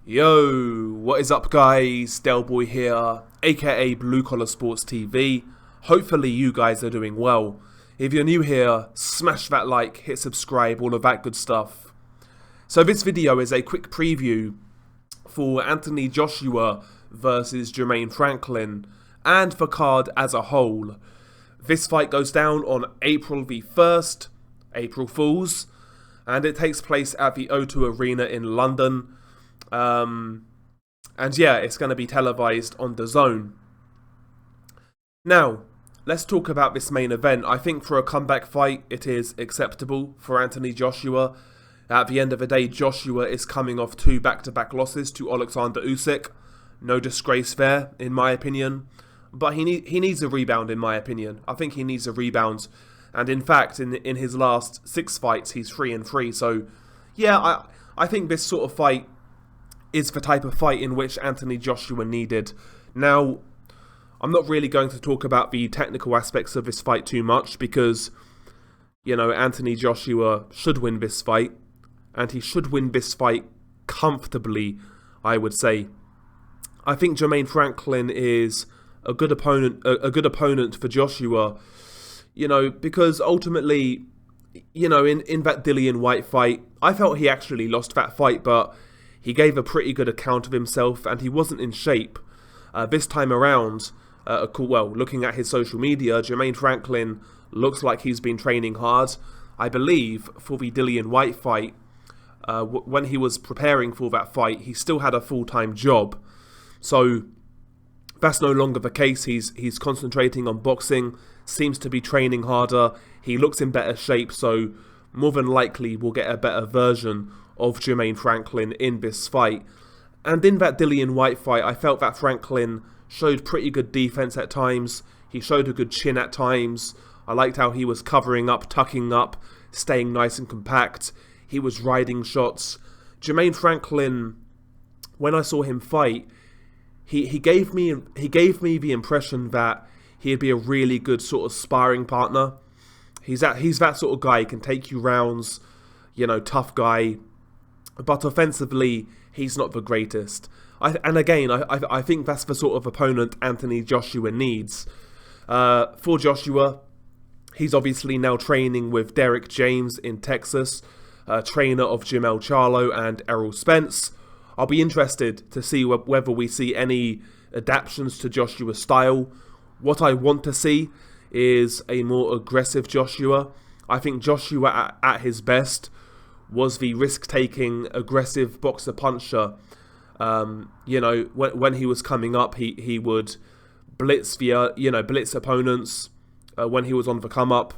Yo, what is up guys, Delboy here, aka Blue Collar Sports TV. Hopefully you guys are doing well. If you're new here, smash that like, hit subscribe, all of that good stuff. So this video is a quick preview for Anthony Joshua versus Jermaine Franklin and the card as a whole. This fight goes down on April the 1st, April Fools, and it takes place at the O2 Arena in London. And yeah, it's going to be televised on DAZN. Now, let's talk about this main event. I think for a comeback fight, it is acceptable for Anthony Joshua. At the end of the day, Joshua is coming off 2 back-to-back losses to Alexander Usyk. No disgrace there, in my opinion. But he needs a rebound, in my opinion. I think he needs a rebound. And in fact, in his last 6 fights, he's 3-3. So, yeah, I think this sort of fight is the type of fight in which Anthony Joshua needed. Now, I'm not really going to talk about the technical aspects of this fight too much because, you know, Anthony Joshua should win this fight. And he should win this fight comfortably, I would say. I think Jermaine Franklin is a good opponent for Joshua, you know, because ultimately, you know, in that Dillian Whyte fight, I felt he actually lost that fight, but he gave a pretty good account of himself and he wasn't in shape. This time around, looking at his social media, Jermaine Franklin looks like he's been training hard. I believe for the Dillian Whyte fight, when he was preparing for that fight, he still had a full-time job. So that's no longer the case. He's concentrating on boxing, seems to be training harder. He looks in better shape, so more than likely we'll get a better version of Jermaine Franklin in this fight. And in that Dillian Whyte fight, I felt that Franklin showed pretty good defense at times. He showed a good chin at times. I liked how he was covering up, tucking up, staying nice and compact. He was riding shots. Jermaine Franklin, when I saw him fight, he gave me the impression that he'd be a really good sort of sparring partner. He's that sort of guy. He can take you rounds, you know, tough guy. But offensively, he's not the greatest. I think that's the sort of opponent Anthony Joshua needs. For Joshua, he's obviously now training with Derek James in Texas, trainer of Jermell Charlo and Errol Spence. I'll be interested to see whether we see any adaptations to Joshua's style. What I want to see is a more aggressive Joshua. I think Joshua at his best was the risk-taking, aggressive boxer-puncher. You know, when he was coming up, he would blitz blitz opponents when he was on the come-up.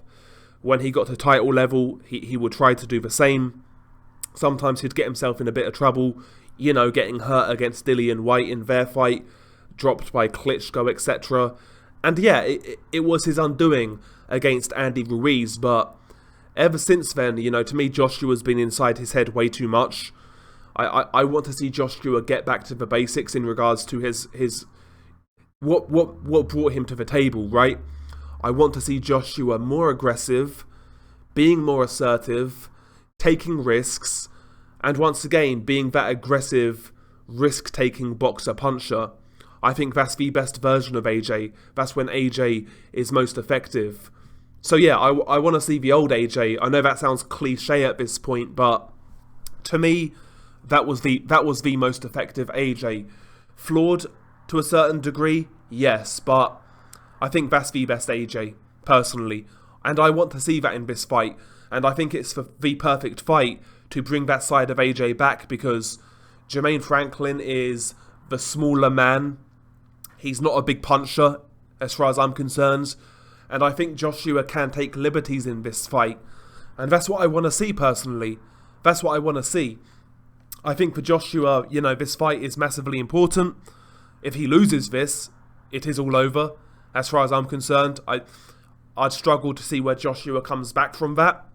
When he got to title level, he would try to do the same. Sometimes he'd get himself in a bit of trouble, you know, getting hurt against Dillian Whyte in their fight, dropped by Klitschko, etc. And yeah, it was his undoing against Andy Ruiz, but ever since then, you know, to me, Joshua's been inside his head way too much. I want to see Joshua get back to the basics in regards to his what brought him to the table, right? I want to see Joshua more aggressive, being more assertive, taking risks, and once again, being that aggressive, risk-taking boxer-puncher. I think that's the best version of AJ. That's when AJ is most effective. So yeah, I want to see the old AJ. I know that sounds cliche at this point, but to me, that was the most effective AJ. Flawed to a certain degree, yes, but I think that's the best AJ, personally. And I want to see that in this fight. And I think it's the perfect fight to bring that side of AJ back because Jermaine Franklin is the smaller man. He's not a big puncher, as far as I'm concerned. And I think Joshua can take liberties in this fight. And that's what I want to see, personally. That's what I want to see. I think for Joshua, you know, this fight is massively important. If he loses this, it is all over. As far as I'm concerned, I'd struggle to see where Joshua comes back from that.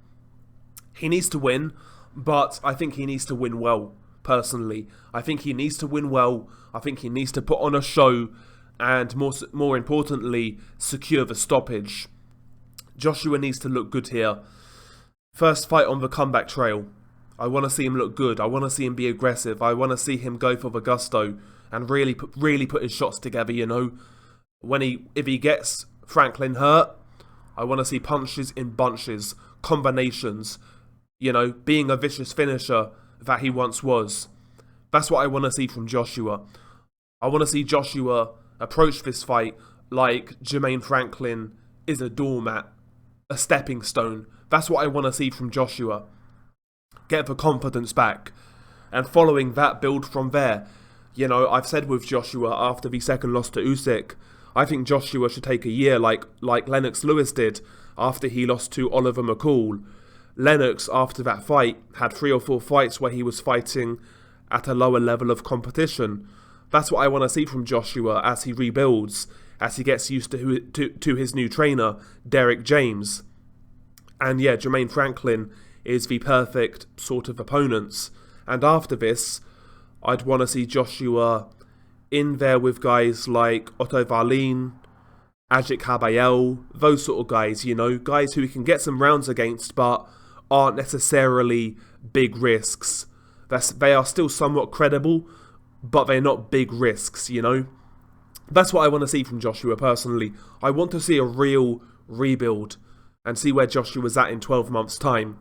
He needs to win, but I think he needs to win well, personally. I think he needs to win well. I think he needs to put on a show and more importantly, secure the stoppage. Joshua needs to look good here. First fight on the comeback trail. I want to see him look good. I want to see him be aggressive. I want to see him go for the gusto and really put his shots together, you know. If he gets Franklin hurt, I want to see punches in bunches, combinations, you know, being a vicious finisher that he once was. That's what I want to see from Joshua. I want to see Joshua approach this fight like Jermaine Franklin is a doormat, a stepping stone. That's what I want to see from Joshua. Get the confidence back. And following that, build from there. You know, I've said with Joshua after the second loss to Usyk, I think Joshua should take a year like Lennox Lewis did after he lost to Oliver McCall. Lennox, after that fight, had 3 or 4 fights where he was fighting at a lower level of competition. That's what I want to see from Joshua as he rebuilds, as he gets used to his new trainer, Derek James. And yeah, Jermaine Franklin is the perfect sort of opponent. And after this, I'd want to see Joshua in there with guys like Otto Wallin, Ajit Kabayel, those sort of guys, you know, guys who he can get some rounds against but aren't necessarily big risks. They are still somewhat credible, but they're not big risks, you know. That's what I want to see from Joshua personally. I want to see a real rebuild and see where Joshua's at in 12 months' time.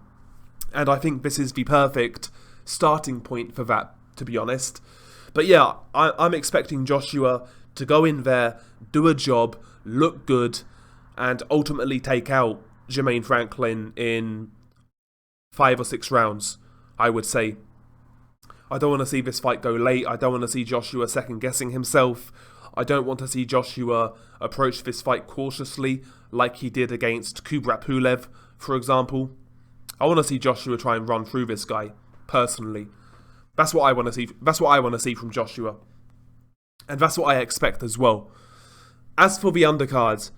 And I think this is the perfect starting point for that, to be honest. But yeah, I'm expecting Joshua to go in there, do a job, look good, and ultimately take out Jermaine Franklin in 5 or 6 rounds, I would say. I don't want to see this fight go late. I don't want to see Joshua second-guessing himself. I don't want to see Joshua approach this fight cautiously like he did against Kubrat Pulev, for example. I want to see Joshua try and run through this guy, personally. That's what I want to see. That's what I want to see from Joshua. And that's what I expect as well. As for the undercards,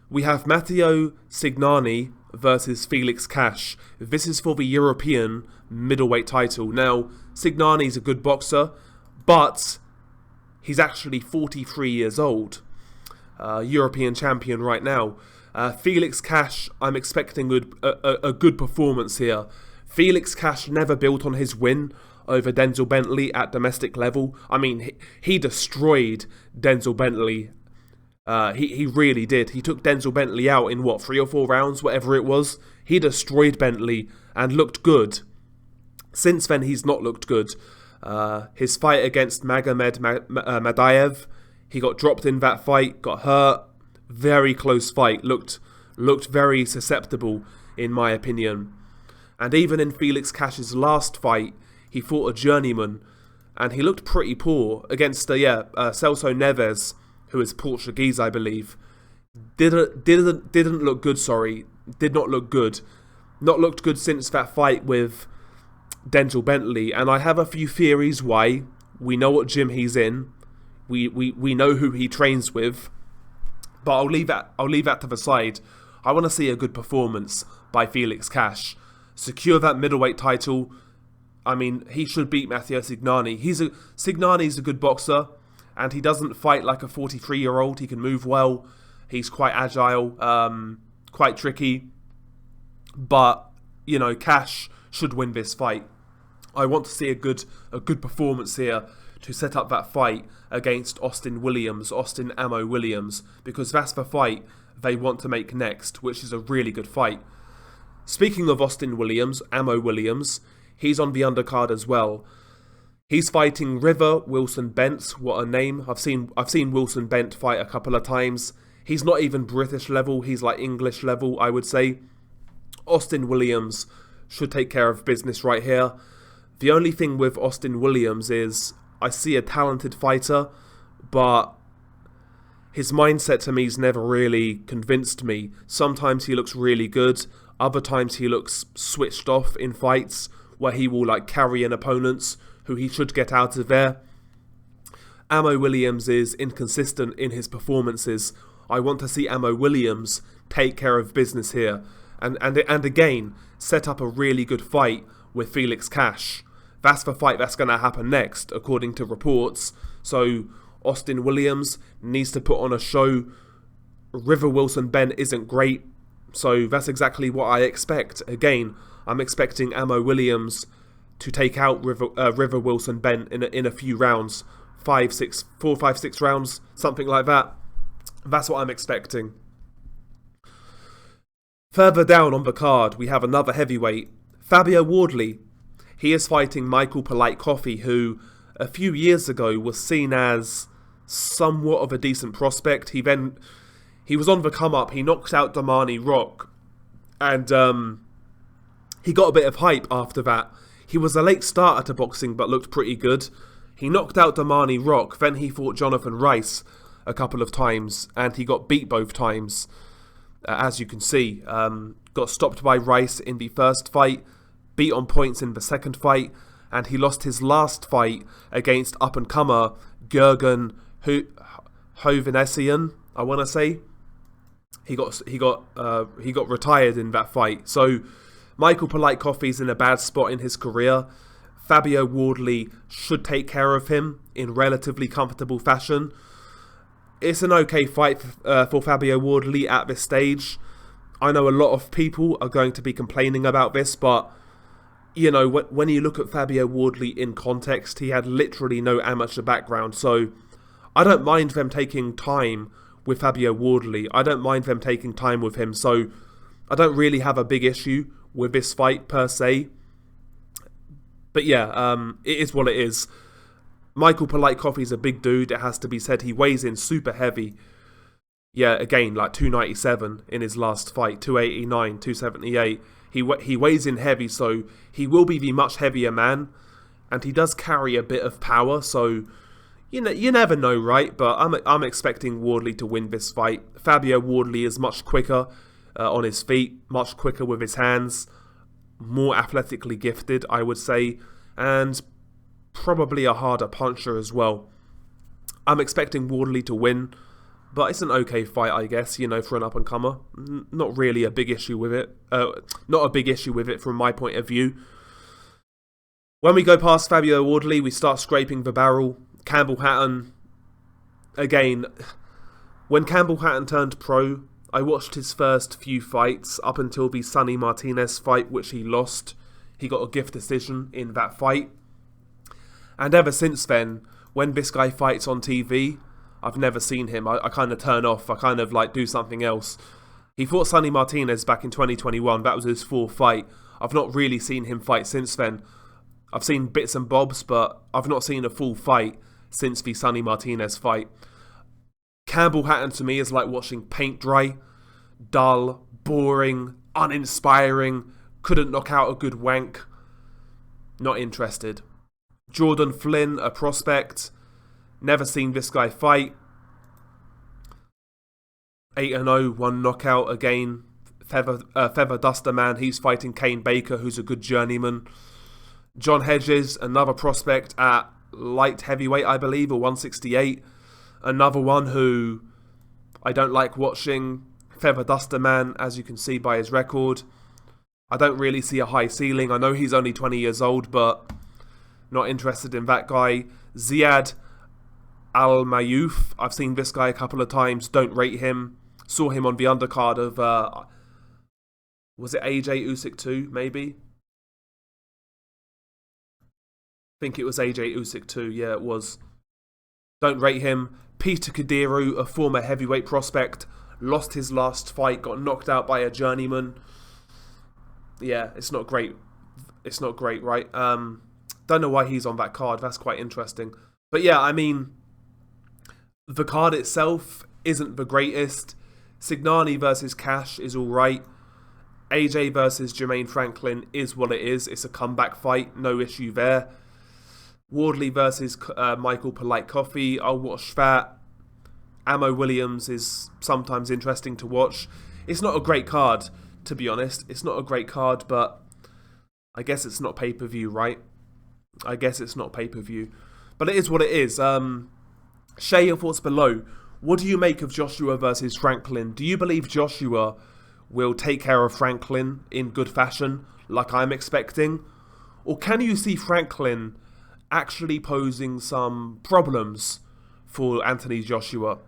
we have Matteo Signani versus Felix Cash. This is for the European middleweight title. Now, Signani's a good boxer, but he's actually 43 years old. European champion right now. Felix Cash, I'm expecting a good performance here. Felix Cash never built on his win over Denzel Bentley at domestic level. I mean, he destroyed Denzel Bentley. He really did. He took Denzel Bentley out in, 3 or 4 rounds, whatever it was. He destroyed Bentley and looked good. Since then, he's not looked good. His fight against Magomed Madaev, he got dropped in that fight, got hurt. Very close fight. Looked very susceptible, in my opinion. And even in Felix Cash's last fight, he fought a journeyman, and he looked pretty poor against Celso Neves, who is Portuguese, I believe. Didn't look good. Sorry, did not look good. Not looked good since that fight with Denzel Bentley, and I have a few theories why. We know what gym he's in. We know who he trains with. But I'll leave that to the side. I want to see a good performance by Felix Cash. Secure that middleweight title. I mean, he should beat Matteo Signani. Signani's a good boxer, and he doesn't fight like a 43-year-old. He can move well. He's quite agile, quite tricky. But, you know, Cash should win this fight. I want to see a good performance here to set up that fight against Austin Ammo Williams, because that's the fight they want to make next, which is a really good fight. Speaking of Ammo Williams, he's on the undercard as well. He's fighting River Wilson Bent. What a name. I've seen Wilson Bent fight a couple of times. He's not even British level, he's like English level, I would say. Austin Williams should take care of business right here. The only thing with Austin Williams is I see a talented fighter, but his mindset to me has never really convinced me. Sometimes he looks really good, other times he looks switched off in fights where he will like carry an opponent who he should get out of there. Ammo Williams is inconsistent in his performances. I want to see Ammo Williams take care of business here and again set up a really good fight with Felix Cash. That's the fight that's going to happen next, according to reports. So Austin Williams needs to put on a show. River Wilson Bent isn't great, so that's exactly what I expect. Again, I'm expecting Ammo Williams to take out River Wilson Bent in a few rounds, 4, 5, 6 rounds, something like that. That's what I'm expecting. Further down on the card, we have another heavyweight, Fabio Wardley. He is fighting Michael Polite Coffey, who a few years ago was seen as somewhat of a decent prospect. He was on the come up. He knocked out Damani Rock, and he got a bit of hype after that. He was a late starter to boxing, but looked pretty good. He knocked out Damani Rock, then he fought Jonathan Rice a couple of times, and he got beat both times. As you can see, got stopped by Rice in the first fight, beat on points in the second fight, and he lost his last fight against up-and-comer Gergen Hovnessian, I want to say. He got retired in that fight. So Michael Polite Coffey's in a bad spot in his career. Fabio Wardley should take care of him in relatively comfortable fashion. It's an okay fight for Fabio Wardley at this stage. I know a lot of people are going to be complaining about this, but you know, when you look at Fabio Wardley in context, he had literally no amateur background, so I don't mind them taking time with Fabio Wardley. I don't mind them taking time with him, so I don't really have a big issue with this fight per se. But yeah, it is what it is. Michael Polite Coffey's a big dude, it has to be said. He weighs in super heavy. Yeah, again, like 297 in his last fight, 289, 278. He weighs in heavy, so he will be the much heavier man. And he does carry a bit of power, so you never know, right? But I'm expecting Wardley to win this fight. Fabio Wardley is much quicker on his feet, much quicker with his hands, more athletically gifted, I would say, and probably a harder puncher as well. I'm expecting Wardley to win, but it's an okay fight, I guess, you know, for an up-and-comer. Not really a big issue with it. Not a big issue with it from my point of view. When we go past Fabio Wardley, we start scraping the barrel. Campbell Hatton, again, when Campbell Hatton turned pro, I watched his first few fights up until the Sonny Martinez fight, which he lost. He got a gift decision in that fight. And ever since then, when this guy fights on TV, I've never seen him. I kind of turn off. I kind of like do something else. He fought Sonny Martinez back in 2021. That was his fourth fight. I've not really seen him fight since then. I've seen bits and bobs, but I've not seen a full fight since the Sonny Martinez fight. Campbell Hatton to me is like watching paint dry. Dull, boring, uninspiring. Couldn't knock out a good wank. Not interested. Jordan Flynn, a prospect. Never seen this guy fight. 8-0, 1 knockout again. Feather Duster man, he's fighting Kane Baker, who's a good journeyman. John Hedges, another prospect at light heavyweight, I believe, or 168. Another one who I don't like watching. Feather Duster man, as you can see by his record. I don't really see a high ceiling. I know he's only 20 years old, but not interested in that guy. Ziad Al-Mayouf, I've seen this guy a couple of times, don't rate him. Saw him on the undercard of, was it AJ Usyk 2, maybe? I think it was AJ Usyk 2, yeah, it was. Don't rate him. Peter Kadiru, a former heavyweight prospect, lost his last fight, got knocked out by a journeyman. Yeah, it's not great. It's not great, right? Don't know why he's on that card. That's quite interesting. But yeah, I mean, the card itself isn't the greatest. Signani versus Cash is alright. AJ versus Jermaine Franklin is what it is. It's a comeback fight. No issue there. Wardley versus Michael Polite Coffey. I'll watch that. Ammo Williams is sometimes interesting to watch. It's not a great card, to be honest. It's not a great card, but I guess it's not pay-per-view, right? I guess it's not pay-per-view. But it is what it is. Share your thoughts below. What do you make of Joshua versus Franklin? Do you believe Joshua will take care of Franklin in good fashion, like I'm expecting? Or can you see Franklin actually posing some problems for Anthony Joshua?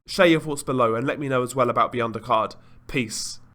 Share your thoughts below and let me know as well about the undercard. Peace.